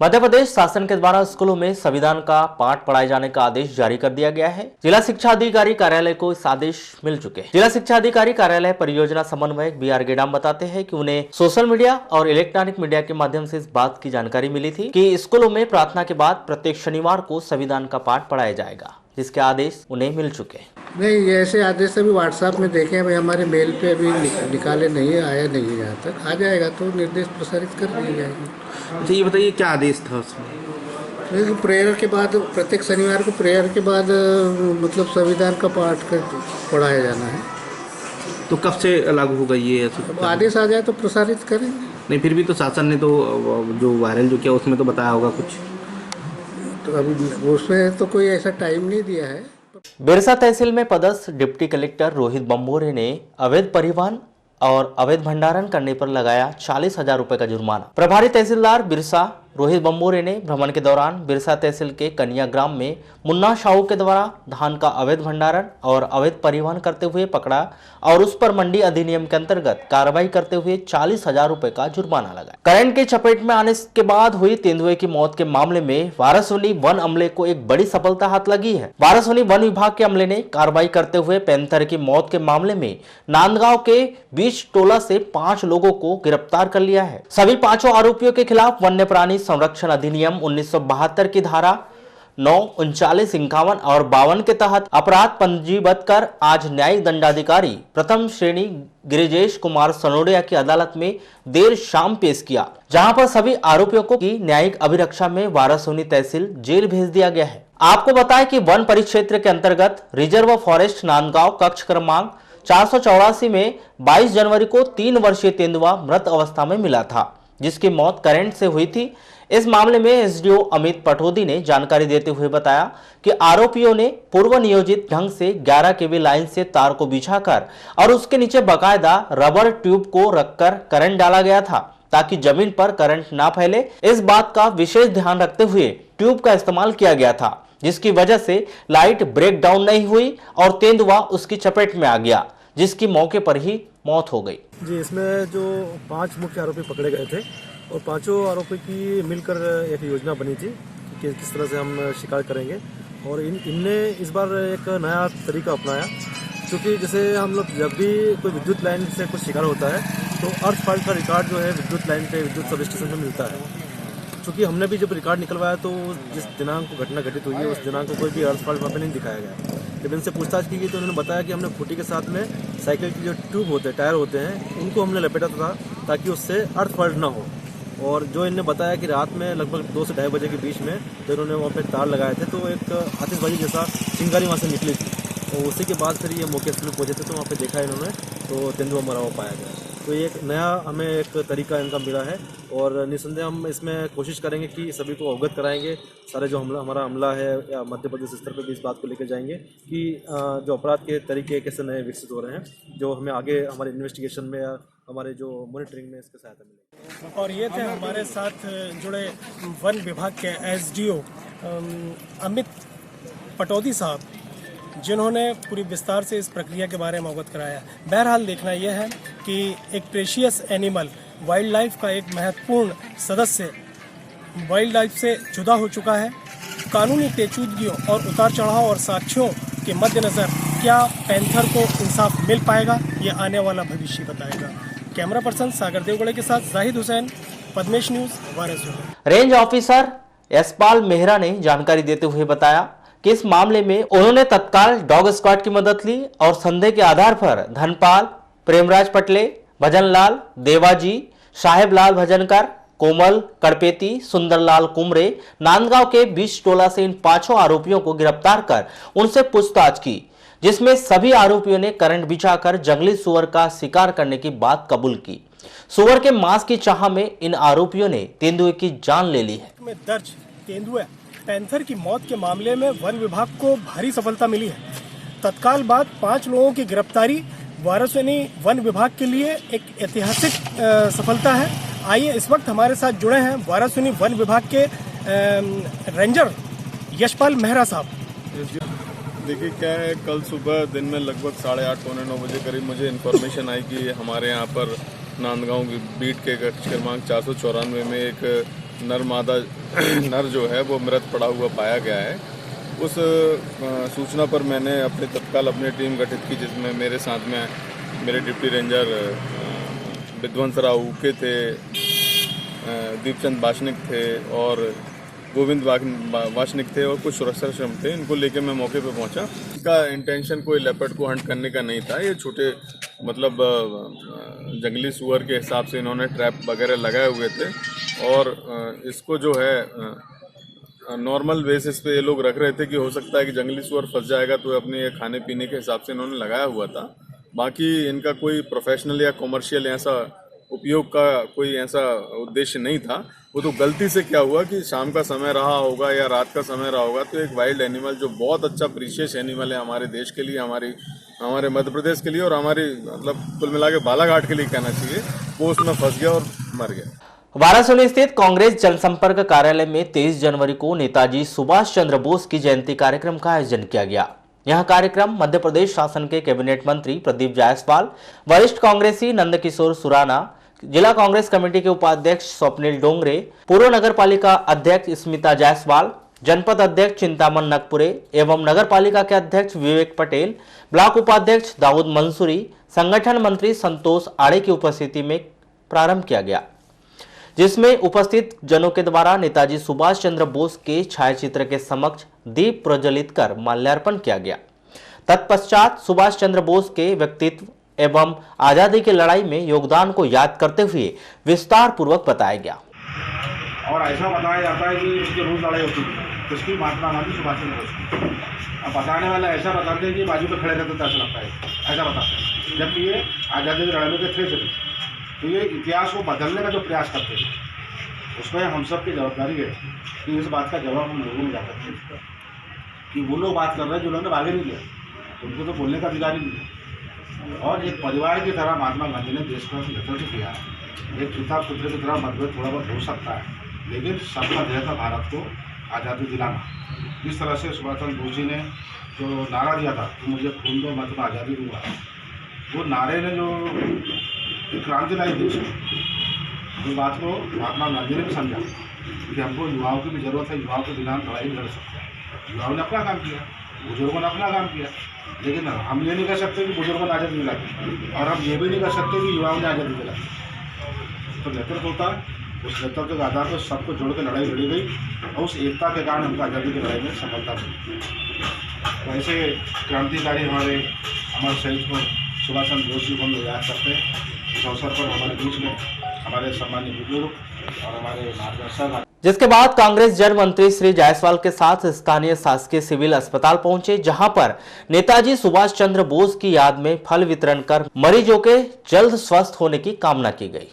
मध्य प्रदेश शासन के द्वारा स्कूलों में संविधान का पाठ पढ़ाए जाने का आदेश जारी कर दिया गया है। जिला शिक्षा अधिकारी कार्यालय को इस आदेश मिल चुके हैं। जिला शिक्षा अधिकारी कार्यालय परियोजना समन्वयक BR गेडाम बताते हैं कि उन्हें सोशल मीडिया और इलेक्ट्रॉनिक मीडिया के माध्यम से इस बात की जानकारी मिली थी कि स्कूलों में प्रार्थना के बाद प्रत्येक शनिवार को संविधान का पाठ पढ़ाया जाएगा, जिसके आदेश उन्हें मिल चुके हैं। नहीं, ये ऐसे आदेश अभी व्हाट्सएप में देखे हैं भाई, हमारे मेल पे अभी निकाले नहीं है, आया नहीं है। यहाँ तक आ जाएगा तो निर्देश प्रसारित कर दिए जाएंगे। अच्छा, ये बताइए क्या आदेश था उसमें? प्रेयर के बाद प्रत्येक शनिवार को प्रेयर के बाद मतलब संविधान का पाठ पढ़ाया जाना है। तो कब से लागू होगा ये? आदेश आ जाए तो प्रसारित करेंगे। नहीं, फिर भी तो शासन ने तो जो वायरल जो किया उसमें तो बताया होगा कुछ, तो अभी उसमें तो कोई ऐसा टाइम नहीं दिया है। बिरसा तहसील में पदस्थ डिप्टी कलेक्टर रोहित बम्बोरे ने अवैध परिवहन और अवैध भंडारण करने पर लगाया 40,000 रुपए का जुर्माना। प्रभारी तहसीलदार बिरसा रोहित बम्बोरे ने भ्रमण के दौरान बिरसा तहसील के कन्या ग्राम में मुन्ना साहू के द्वारा धान का अवैध भंडारण और अवैध परिवहन करते हुए पकड़ा और उस पर मंडी अधिनियम के अंतर्गत कार्रवाई करते हुए 40,000 रुपए का जुर्माना लगाया। करंट की चपेट में आने के बाद हुई तेंदुए की मौत के मामले में वारासोनी वन अमले को एक बड़ी सफलता हाथ लगी है। वारासोनी वन विभाग के अमले ने कार्रवाई करते हुए पैंथर की मौत के मामले में नांदगांव के बीच टोला से 5 लोगों को गिरफ्तार कर लिया है। सभी 5 आरोपियों के खिलाफ वन्य प्राणी संरक्षण अधिनियम 1972 की धारा 9, 39, 51 और 52 के तहत अपराध पंजीबद्ध कर आज न्यायिक दंडाधिकारी प्रथम श्रेणी गिरिजेश कुमार सनोडिया की अदालत में देर शाम पेश किया, जहां पर सभी आरोपियों को की न्यायिक अभिरक्षा में वारासोनी तहसील जेल भेज दिया गया है। आपको बताएं कि वन परिक्षेत्र के अंतर्गत रिजर्व फॉरेस्ट नांदगांव कक्ष क्रमांक 484 में 22 जनवरी को 3 वर्षीय तेंदुआ मृत अवस्था में मिला था, जिसकी मौत करंट से हुई थी। इस मामले में एसडीओ अमित पटोदी ने जानकारी देते हुए बताया कि आरोपियों ने पूर्व नियोजित ढंग से 11 केवी लाइन से तार को बिछाकर और उसके नीचे बकायदा रबर ट्यूब को रखकर करंट डाला गया था, ताकि जमीन पर करंट ना फैले। इस बात का विशेष ध्यान रखते हुए ट्यूब का इस्तेमाल किया गया था, जिसकी वजह से लाइट ब्रेक डाउन नहीं हुई और तेंदुआ उसकी चपेट में आ गया, जिसकी मौके पर ही मौत हो गई। जी, इसमें जो 5 मुख्य आरोपी पकड़े गए थे और 5 आरोपी की मिलकर एक योजना बनी थी कि किस तरह से हम शिकार करेंगे, और इनने इस बार एक नया तरीका अपनाया। क्योंकि जैसे हम लोग जब भी कोई विद्युत लाइन से कुछ शिकार होता है तो अर्थ फॉल्ट का रिकॉर्ड जो है विद्युत लाइन पे विद्युत सब स्टेशन पर मिलता है। क्योंकि हमने भी जब रिकॉर्ड निकलवाया तो जिस दिनांक को घटना घटित हुई है उस दिनांक को कोई भी अर्थ फॉल्ट वहाँ पर नहीं दिखाया गया। जब इनसे पूछताछ की गई तो उन्होंने बताया कि हमने खूंटी के साथ में साइकिल की जो ट्यूब होते हैं, टायर होते हैं, उनको हमने लपेटा था ताकि उससे अर्थ फॉल्ट ना हो। और जो इन्होंने बताया कि रात में लगभग 2 से 2:30 बजे के बीच में जब इन्होंने वहाँ पे तार लगाए थे तो एक आतिशबाजी जैसा चिंगारी वहाँ से निकली थी। तो उसी के बाद फिर ये मौके पर पहुँचे थे तो वहाँ पे देखा इन्होंने तो तेंदुआ मरा हुआ पाया गया। तो ये एक नया हमें एक तरीका इनका मिला है और निस्संदेह हम इसमें कोशिश करेंगे कि सभी को अवगत कराएंगे। सारे जो हमारा हमला है या मध्य प्रदेश स्तर पर भी इस बात को लेकर जाएंगे कि जो अपराध के तरीके कैसे नए विकसित हो रहे हैं, जो हमें आगे हमारे इन्वेस्टिगेशन में या हमारे जो मॉनिटरिंग में इसकी सहायता मिलेगी। और ये थे हमारे साथ जुड़े वन विभाग के SDO अमित पटौदी साहब, जिन्होंने पूरी विस्तार से इस प्रक्रिया के बारे में अवगत कराया। बहरहाल देखना यह है कि एक प्रेशियस एनिमल, वाइल्ड लाइफ का एक महत्वपूर्ण सदस्य वाइल्ड लाइफ से जुदा हो चुका है। कानूनी पेचीदगियों और उतार चढ़ाव और साक्ष्यों के मद्देनज़र क्या पैंथर को इंसाफ मिल पाएगा, ये आने वाला भविष्य बताएगा। कैमरा पर्सन सागर देवगढ़े के साथ Zahid Hussain, Padmesh news, Varanasi. Range officer Yashpal Mehra ने जानकारी देते हुए बताया कि इस मामले में उन्होंने तत्काल डॉग स्क्वाड की मदद ली और संदेह के आधार पर धनपाल, प्रेमराज पटले, भजनलाल, देवाजी, साहेबलाल भजनकर, कोमल कड़पेती, सुंदरलाल कुमरे, नांदगांव के 20 टोला से इन 5 आरोपियों को गिरफ्तार कर उनसे पूछताछ की, जिसमें सभी आरोपियों ने करंट बिछाकर जंगली सुअर का शिकार करने की बात कबूल की। सुअर के मांस की चाह में इन आरोपियों ने तेंदुए की जान ले ली है। में दर्ज तेंदुआ पैंथर की मौत के मामले में वन विभाग को भारी सफलता मिली है। तत्काल बाद 5 लोगों की गिरफ्तारी वाराणसी वन विभाग के लिए एक ऐतिहासिक सफलता है। आइए इस वक्त हमारे साथ जुड़े हैं वाराणसी वन विभाग के रेंजर यशपाल मेहरा साहब। देखिए क्या है, कल सुबह दिन में लगभग 8:30 पौने 9 बजे करीब मुझे इन्फॉर्मेशन आई कि हमारे यहाँ पर नांदगांव की बीट के कक्ष क्रमांक 494 में एक नर जो है वो मृत पड़ा हुआ पाया गया है। उस सूचना पर मैंने तत्काल अपनी टीम गठित की, जिसमें मेरे साथ में मेरे डिप्टी रेंजर विध्वंसराव उके थे, दीपचंद वासनिक थे और गोविंद वासनिक थे और कुछ सुरक्षा श्रम थे। इनको लेके मैं मौके पे पहुंचा। इसका इंटेंशन कोई लेपर्ड को हंट करने का नहीं था। ये छोटे जंगली सुअर के हिसाब से इन्होंने ट्रैप वगैरह लगाए हुए थे और इसको जो है नॉर्मल बेसिस पे ये लोग रख रहे थे कि हो सकता है कि जंगली सुअर फंस जाएगा, तो अपने खाने पीने के हिसाब से इन्होंने लगाया हुआ था। बाकी इनका कोई प्रोफेशनल या कॉमर्शियल ऐसा उपयोग का कोई ऐसा उद्देश्य नहीं था। वो तो गलती से क्या हुआ कि शाम का समय रहा होगा या रात का समय रहा होगा, तो एक वाइल्ड एनिमल जो बहुत अच्छा प्रीशियस एनिमल है हमारे देश के लिए, हमारे मध्य प्रदेश के लिए और हमारी कुल मिला के बालाघाट के लिए कहना चाहिए, वो उसमें फंस गया और मर गया। वाराणसी स्थित कांग्रेस जनसंपर्क कार्यालय में 23 जनवरी को नेताजी सुभाष चंद्र बोस की जयंती कार्यक्रम का आयोजन किया गया। यह कार्यक्रम मध्य प्रदेश शासन के कैबिनेट मंत्री प्रदीप जायसवाल, वरिष्ठ कांग्रेसी नंदकिशोर सुराना, जिला कांग्रेस कमेटी के उपाध्यक्ष स्वप्निल डोंगरे, पूर्व नगर पालिका अध्यक्ष स्मिता जायसवाल, जनपद अध्यक्ष चिंतामन नगपुरे एवं नगर पालिका के अध्यक्ष विवेक पटेल, ब्लॉक उपाध्यक्ष दाऊद मंसूरी, संगठन मंत्री संतोष आड़े की उपस्थिति में प्रारंभ किया गया, जिसमें उपस्थित जनों के द्वारा नेताजी सुभाष चंद्र बोस के छायाचित्र के समक्ष दीप प्रज्वलित कर माल्यार्पण किया गया। तत्पश्चात सुभाष चंद्र बोस के व्यक्तित्व एवं आजादी की लड़ाई में योगदान को याद करते हुए विस्तार पूर्वक बताया गया। और ऐसा बताया जाता है कि उसके रोज लड़ाई होती थी, उसकी महात्मा गांधी सुभाष चंद्र बोस। अब बताने वाला ऐसा बताते हैं कि बाजू पे खड़े रहते तो ऐसा लगता है, ऐसा बताते हैं, जबकि ये आज़ादी की लड़ाई में थे। तो ये इतिहास को बदलने का जो प्रयास करते हैं, उसमें हम सब की जवाबदारी है कि इस बात का जवाब हम लोगों में जा सकते हैं कि वो लोग बात कर रहे हैं जिन्होंने भागे नहीं किया, उनको तो बोलने का अधिकार ही नहीं है। और एक परिवार की तरह महात्मा गांधी ने देश का नेतृत्व किया। एक पिता पुत्र की तरह मतभेद थोड़ा बहुत हो सकता है, लेकिन सबका ध्येय था भारत को आज़ादी दिलाना। इस तरह से सुभाष चंद्र बोस जी ने जो नारा दिया था कि मुझे खून दो मैं तुम्हें आज़ादी दूंगा, वो नारे ने जो क्रांति लाई देश में, उस बात को महात्मा गांधी ने भी समझा कि हमको युवाओं की भी जरूरत है, युवाओं के बिना हम लड़ाई लड़ सकते हैं। युवाओं ने अपना काम किया, बुजुर्गों ने अपना काम किया, लेकिन हम ये नहीं कह सकते कि बुजुर्गों ने आज़ादी दिलाई और हम ये भी नहीं कह सकते कि युवाओं ने आज़ादी दिलाई। तो नेतृत्व होता है, उस नेतृत्व के आधार पर सबको जोड़ के लड़ाई लड़ी गई और उस एकता के कारण हमको आज़ादी की लड़ाई में सफलता मिली। वैसे क्रांतिकारी हमारे अमर शहीद को सुभाष चंद्र बोस जी को हम याद करते हैं। इस अवसर पर हमारे बीच में हमारे सम्मानित बुजुर्ग और हमारे मार्गदर्शक जिसके बाद कांग्रेस जन मंत्री श्री जायसवाल के साथ स्थानीय शासकीय सिविल अस्पताल पहुंचे, जहां पर नेताजी सुभाष चंद्र बोस की याद में फल वितरण कर मरीजों के जल्द स्वस्थ होने की कामना की गई।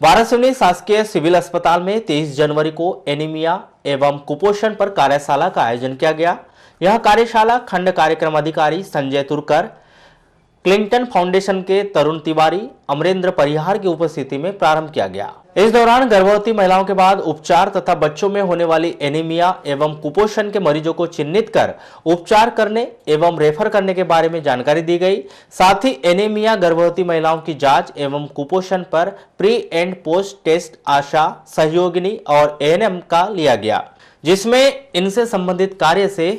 वाराणसी शासकीय सिविल अस्पताल में 23 जनवरी को एनीमिया एवं कुपोषण पर कार्यशाला का आयोजन किया गया। यह कार्यशाला खंड कार्यक्रम अधिकारी संजय तुरकर, क्लिंटन फाउंडेशन के तरुण तिवारी, अमरेंद्र परिहार की उपस्थिति में प्रारंभ किया गया। इस दौरान गर्भवती महिलाओं के बाद उपचार तथा बच्चों में होने वाली एनीमिया एवं कुपोषण के मरीजों को चिन्हित कर उपचार करने एवं रेफर करने के बारे में जानकारी दी गई। साथ ही एनीमिया गर्भवती महिलाओं की जांच एवं कुपोषण पर प्री एंड पोस्ट टेस्ट आशा, सहयोगिनी और एएनएम का लिया गया, जिसमें इनसे संबंधित कार्य से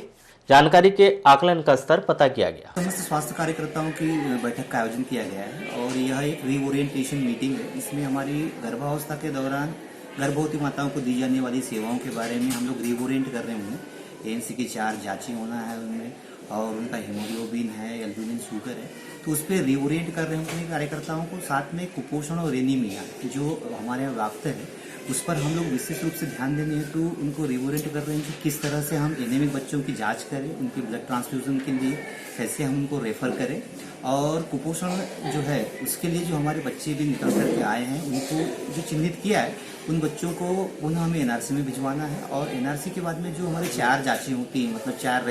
जानकारी के आकलन का स्तर पता किया गया। समस्त स्वास्थ्य कार्यकर्ताओं की बैठक का आयोजन किया गया है और यह एक रीओरिएंटेशन मीटिंग है। इसमें हमारी गर्भावस्था के दौरान गर्भवती माताओं को दी जाने वाली सेवाओं के बारे में हम लोग रीओरिएंट कर रहे हैं। एएनसी की 4 जांचें होना है उनमें और उनका हीमोग्लोबिन है, एल्बुमिन, शुगर है, तो उस पर रीओरिएंट कर रहे हैं अपने कार्यकर्ताओं को। साथ में कुपोषण और एनीमिया जो हमारे यहाँ व्याप्त है उस पर हम लोग विशेष रूप से ध्यान देने हेतु उनको रिवोरेंट कर रहे हैं कि किस तरह से हम एनीमिक बच्चों की जांच करें, उनके ब्लड ट्रांसफ्यूजन के लिए कैसे हम उनको रेफर करें, और कुपोषण जो है उसके लिए जो हमारे बच्चे भी निकल करके आए हैं उनको जो चिन्हित किया है उन बच्चों को पुनः हमें एनआरसी में भिजवाना है। और एनआरसी के बाद में जो हमारी 4 जांचें होती हैं, मतलब 4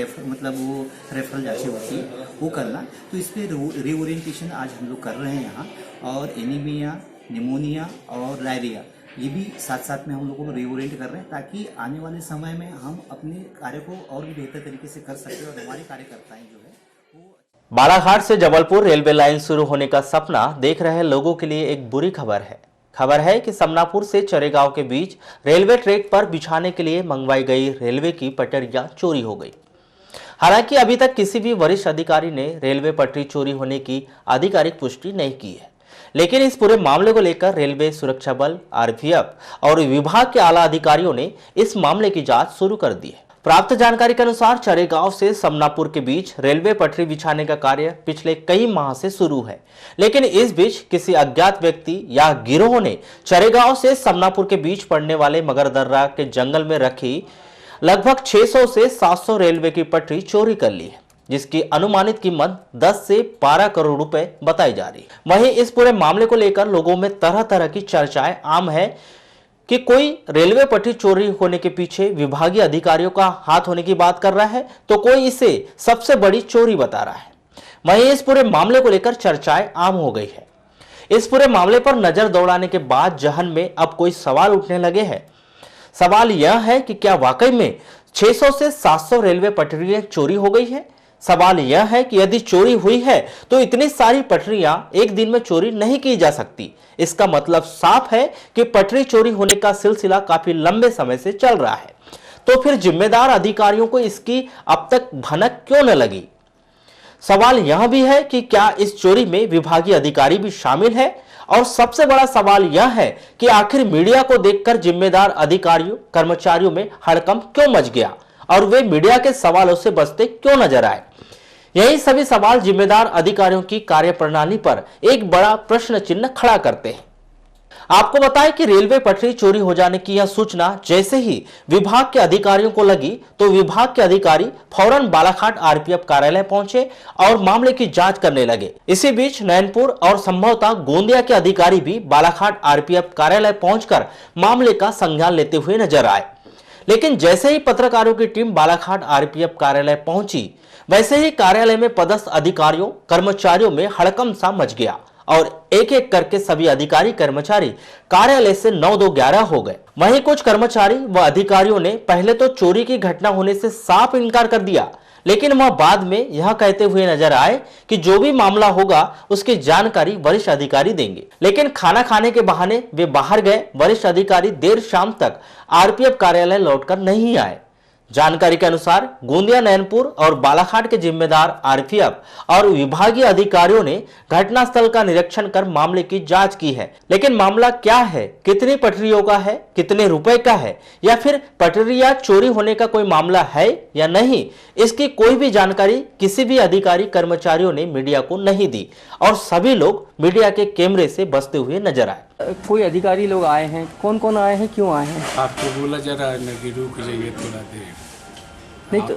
वो रेफरल जांचें होती है वो करना। तो इस पर रिओरिएंटेशन आज हम लोग कर रहे हैं यहाँ। और एनीमिया, निमोनिया और डायरिया ये भी साथ साथ में हम लोगों को रिओरिएंट कर रहे हैं ताकि आने वाले समय में हम अपने कार्य को और भी बेहतर तरीके से कर सकें और हमारे कार्यकर्ताएं जो है वो। बालाघाट से जबलपुर रेलवे लाइन शुरू होने का सपना देख रहे लोगों के लिए एक बुरी खबर है। खबर है कि समनापुर से चरेगांव के बीच रेलवे ट्रैक पर बिछाने के लिए मंगवाई गई रेलवे की पटरियां चोरी हो गई। हालांकि अभी तक किसी भी वरिष्ठ अधिकारी ने रेलवे पटरी चोरी होने की आधिकारिक पुष्टि नहीं की है, लेकिन इस पूरे मामले को लेकर रेलवे सुरक्षा बल, आरपीएफ और विभाग के आला अधिकारियों ने इस मामले की जांच शुरू कर दी है। प्राप्त जानकारी के अनुसार चरेगांव से समनापुर के बीच रेलवे पटरी बिछाने का कार्य पिछले कई माह से शुरू है, लेकिन इस बीच किसी अज्ञात व्यक्ति या गिरोह ने चरेगांव से समनापुर के बीच पड़ने वाले मगरदर्रा के जंगल में रखी लगभग 600 से 700 रेलवे की पटरी चोरी कर ली है, जिसकी अनुमानित कीमत 10 से 12 करोड़ रुपए बताई जा रही है। वहीं इस पूरे मामले को लेकर लोगों में तरह तरह की चर्चाएं आम है कि कोई रेलवे पटरी चोरी होने के पीछे विभागीय अधिकारियों का हाथ होने की बात कर रहा है, तो कोई इसे सबसे बड़ी चोरी बता रहा है। वहीं इस पूरे मामले को लेकर चर्चाएं आम हो गई है। इस पूरे मामले पर नजर दौड़ाने के बाद जहन में अब कोई सवाल उठने लगे हैं। सवाल यह है कि क्या वाकई में 600 से 700 रेलवे पटरियां चोरी हो गई है। सवाल यह है कि यदि चोरी हुई है तो इतनी सारी पटरियां एक दिन में चोरी नहीं की जा सकती। इसका मतलब साफ है कि पटरी चोरी होने का सिलसिला काफी लंबे समय से चल रहा है। तो फिर जिम्मेदार अधिकारियों को इसकी अब तक भनक क्यों न लगी। सवाल यह भी है कि क्या इस चोरी में विभागीय अधिकारी भी शामिल है, और सबसे बड़ा सवाल यह है कि आखिर मीडिया को देखकर जिम्मेदार अधिकारियों कर्मचारियों में हड़कंप क्यों मच गया और वे मीडिया के सवालों से बचते क्यों नजर आए। यही सभी सवाल जिम्मेदार अधिकारियों की कार्यप्रणाली पर एक बड़ा प्रश्न चिन्ह खड़ा करते हैं। आपको बताएं कि रेलवे पटरी चोरी हो जाने की यह सूचना जैसे ही विभाग के अधिकारियों को लगी तो विभाग के अधिकारी फौरन बालाघाट आरपीएफ कार्यालय पहुंचे और मामले की जांच करने लगे। इसी बीच नैनपुर और संभवतः गोंदिया के अधिकारी भी बालाघाट आरपीएफ कार्यालय पहुंचकर मामले का संज्ञान लेते हुए नजर आए। लेकिन जैसे ही पत्रकारों की टीम बालाघाट आरपीएफ कार्यालय पहुंची, वैसे ही कार्यालय में पदस्थ अधिकारियों कर्मचारियों में हड़कंप सा मच गया और एक एक करके सभी अधिकारी कर्मचारी कार्यालय से 9-2-11 हो गए। वहीं कुछ कर्मचारी व अधिकारियों ने पहले तो चोरी की घटना होने से साफ इनकार कर दिया, लेकिन वह बाद में यह कहते हुए नजर आए कि जो भी मामला होगा उसकी जानकारी वरिष्ठ अधिकारी देंगे। लेकिन खाना खाने के बहाने वे बाहर गए। वरिष्ठ अधिकारी देर शाम तक आरपीएफ कार्यालय लौटकर नहीं आए। जानकारी के अनुसार गोंदिया, नैनपुर और बालाघाट के जिम्मेदार आरपीएफ और विभागीय अधिकारियों ने घटनास्थल का निरीक्षण कर मामले की जांच की है, लेकिन मामला क्या है, कितनी पटरियों का है, कितने रुपए का है, या फिर पटरियां चोरी होने का कोई मामला है या नहीं, इसकी कोई भी जानकारी किसी भी अधिकारी कर्मचारियों ने मीडिया को नहीं दी और सभी लोग मीडिया के कैमरे से बचते हुए नजर आए। कोई अधिकारी लोग आए हैं, कौन कौन आए हैं, क्यों आए हैं? आपको बोला जा रहा है ना कि रुक जाइए थोड़ा देर, नहीं तो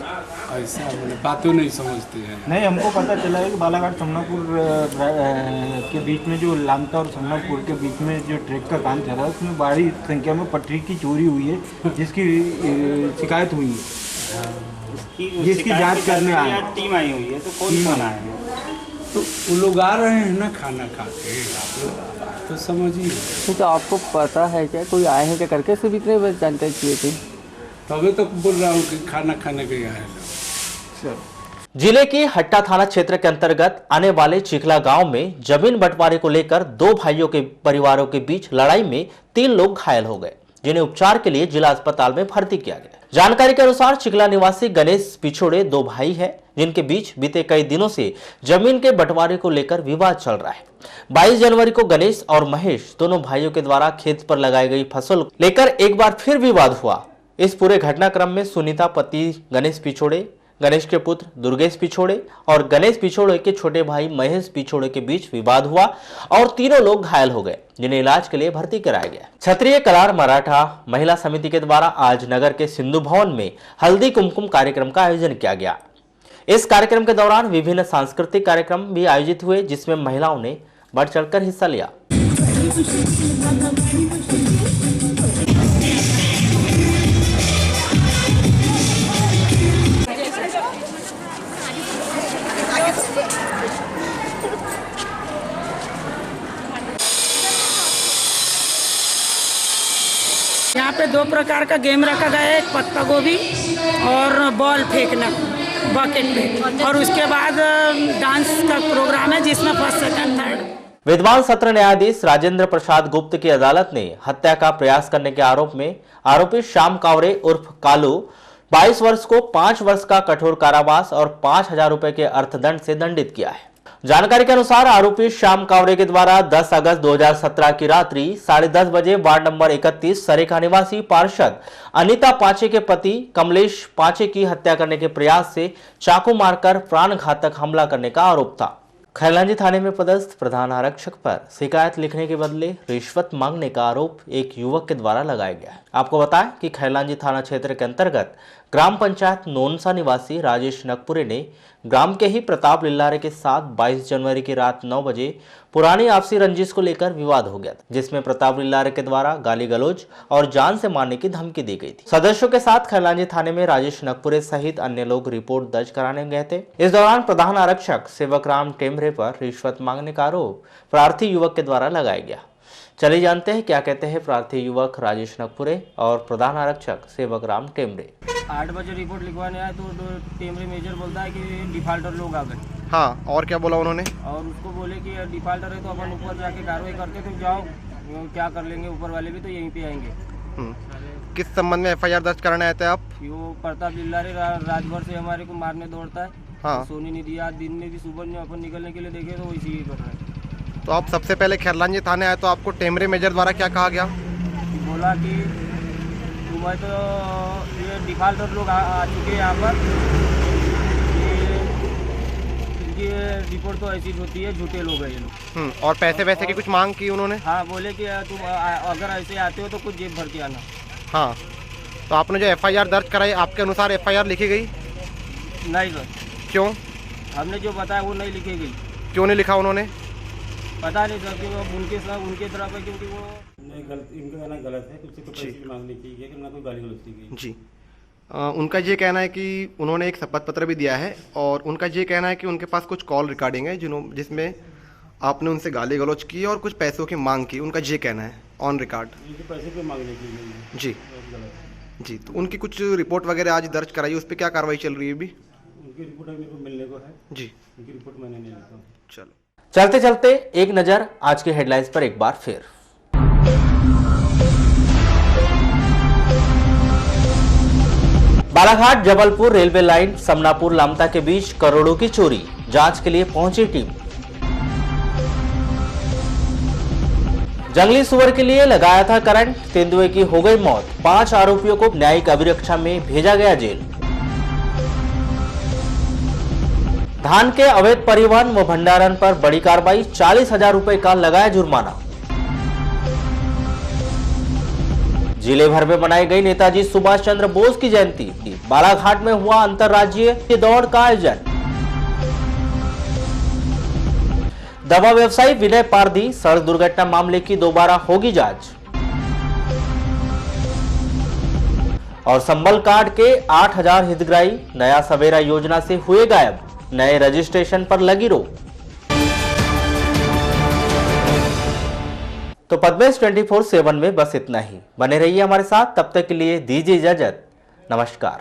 ऐसा मैंने बातों नहीं समझते हैं। नहीं, हमको पता चला है कि बालाघाट समनापुर के बीच में जो लामता और समनापुर के बीच में जो ट्रैक का काम चल रहा है उसमें बड़ी संख्या में पटरी की चोरी हुई है, जिसकी शिकायत हुई है, जिसकी जांच करने आए टीम आई हुई है। तो कौन आए हैं? तो वो लोग आ रहे हैं ना खाना खा के, आप लोग तो समझिए। तो आपको पता है क्या कोई आए हैं क्या करके सिर्फ इतने जानकारी चाहिए थी? तभी तो बोल रहा हूँ कि खाना खाने के आए लोग। जिले की हट्टा थाना क्षेत्र के अंतर्गत आने वाले चिखला गांव में जमीन बंटवारे को लेकर दो भाइयों के परिवारों के बीच लड़ाई में 3 लोग घायल हो गए, जिन्हें उपचार के लिए जिला अस्पताल में भर्ती किया गया। जानकारी के अनुसार चिखला निवासी गणेश पिछोड़े 2 भाई हैं, जिनके बीच बीते कई दिनों से जमीन के बंटवारे को लेकर विवाद चल रहा है। 22 जनवरी को गणेश और महेश दोनों भाइयों के द्वारा खेत पर लगाई गई फसल को लेकर एक बार फिर विवाद हुआ। इस पूरे घटनाक्रम में सुनीता पति गणेश पिछोड़े, गणेश के पुत्र दुर्गेश पिछोड़े और गणेश पिछोड़े के छोटे भाई महेश पिछोड़े के बीच विवाद हुआ और तीनों लोग घायल हो गए, जिन्हें इलाज के लिए भर्ती कराया गया। क्षत्रिय कलार मराठा महिला समिति के द्वारा आज नगर के सिंधु भवन में हल्दी कुमकुम कार्यक्रम का आयोजन किया गया। इस कार्यक्रम के दौरान विभिन्न सांस्कृतिक कार्यक्रम भी आयोजित हुए, जिसमें महिलाओं ने बढ़ चढ़कर हिस्सा लिया। यहाँ पे 2 प्रकार का गेम रखा गया है, एक पत्ता गोभी और बॉल फेंकना बकेट पे, और उसके बाद डांस का प्रोग्राम है जिसमें फर्स्ट सेकंड थर्ड। विद्वान सत्र न्यायाधीश राजेंद्र प्रसाद गुप्त की अदालत ने हत्या का प्रयास करने के आरोप में आरोपी श्याम कावरे उर्फ कालू 22 वर्ष को 5 वर्ष का कठोर कारावास और 5,000 रुपए के अर्थदंड से दंडित किया है। जानकारी के अनुसार आरोपी श्याम कावरे के द्वारा 10 अगस्त 2017 की रात्रि 10:30 बजे वार्ड नंबर 31 सरेखा निवासी पार्षद अनीता पांचे के पति कमलेश पांचे की हत्या करने के प्रयास से चाकू मारकर प्राणघातक हमला करने का आरोप था। खैरलांजी थाने में पदस्थ प्रधान आरक्षक पर शिकायत लिखने के बदले रिश्वत मांगने का आरोप एक युवक के द्वारा लगाया गया है। आपको बताएं कि खैरलांजी थाना क्षेत्र के अंतर्गत ग्राम पंचायत नोनसा निवासी राजेश नकपुरे ने ग्राम के ही प्रताप लिल्लारे के साथ 22 जनवरी की रात 9 बजे पुरानी आपसी रंजिश को लेकर विवाद हो गया था, जिसमें प्रताप लिल्लारे के द्वारा गाली गलौज और जान से मारने की धमकी दी गई थी। सदस्यों के साथ खैरलांजी थाने में राजेश नकपुरे सहित अन्य लोग रिपोर्ट दर्ज कराने गए थे। इस दौरान प्रधान आरक्षक सेवक राम टेमरे पर रिश्वत मांगने का आरोप प्रार्थी युवक के द्वारा लगाया गया। चलिए जानते हैं क्या कहते हैं प्रार्थी युवक राजेश नकपुरे और प्रधान आरक्षक सेवक राम टेमरे। 8 बजे रिपोर्ट लिखवाने आए तो टेमरे मेजर बोलता है कि डिफाल्टर लोग आ गए। हाँ, और क्या बोला उन्होंने? और उसको बोले कि डिफाल्टर है तो अपन ऊपर जाके कार्रवाई करते, तो जाओ क्या कर लेंगे, ऊपर वाले भी तो यहीं पे आएंगे। किस संबंध में एफआईआर दर्ज कराने आए थे आप? वो प्रताप लिल्लारे राजभर से हमारे को मारने दौड़ता है। हाँ। सोनी नहीं दिया, दिन में भी सुबह में अपन निकलने के लिए देखे तो वैसे ही कर रहे हैं। तो आप सबसे पहले खैरलांजी थाने आए तो आपको टेमरे मेजर द्वारा क्या कहा गया? बोला कि तुम्हें तो ये डिफाल्टर लोग आ चुके हैं यहाँ पर, ये रिपोर्ट तो ऐसी होती है, झूठे लोग हैं ये लोग। और पैसे वैसे की कुछ मांग की उन्होंने? हाँ, बोले कि तुम अगर ऐसे आते हो तो कुछ जेब भर के आना। हाँ, तो आपने जो एफआईआर दर्ज कराई, आपके अनुसार एफआईआर लिखी गई? नहीं सर। क्यों? हमने जो बताया वो नहीं लिखी गई। क्यों नहीं लिखा उन्होंने? पता नहीं सर, कि वो उनके तरफ है, क्योंकि वो नहीं गलत, इनका कहना गलत है, किसी को पैसे की मांग नहीं की गई कि ना कोई गाली गलौज की गई। जी, उनका ये कहना है कि उन्होंने एक शपथ पत्र भी दिया है और उनका ये कहना है कि उनके पास कुछ कॉल रिकॉर्डिंग है जिसमें आपने उनसे गाली गलौज की और कुछ पैसों की मांग की। उनका ये कहना है ऑन रिकॉर्ड। पैसे की मांग नहीं की गई। जी जी, तो उनकी कुछ रिपोर्ट वगैरह आज दर्ज कराई, उस पर क्या कार्रवाई चल रही है अभी? उनकी रिपोर्ट मेरे को मिलने को है। जी, उनकी रिपोर्ट मैंने नहीं लिखा। चलो, चलते चलते एक नजर आज के हेडलाइंस पर एक बार फिर। बालाघाट जबलपुर रेलवे लाइन समनापुर लामता के बीच करोड़ों की चोरी, जांच के लिए पहुंची टीम। जंगली सुअर के लिए लगाया था करंट, तेंदुए की हो गई मौत। 5 आरोपियों को न्यायिक अभिरक्षा में भेजा गया जेल। धान के अवैध परिवहन व भंडारण पर बड़ी कार्रवाई, 40,000 रुपए का लगाया जुर्माना। जिले भर में मनाई गई नेताजी सुभाष चंद्र बोस की जयंती। बालाघाट में हुआ अंतर्राज्यीय दौड़ का आयोजन। दवा व्यवसायी विनय पारदी सड़क दुर्घटना मामले की दोबारा होगी जांच। और संबल कार्ड के 8,000 हितग्राही नया सवेरा योजना से हुए गायब, नए रजिस्ट्रेशन पर लगी रोक। तो पद्मेश 24/7 में बस इतना ही। बने रहिए हमारे साथ, तब तक के लिए दीजिए इजाजत। नमस्कार।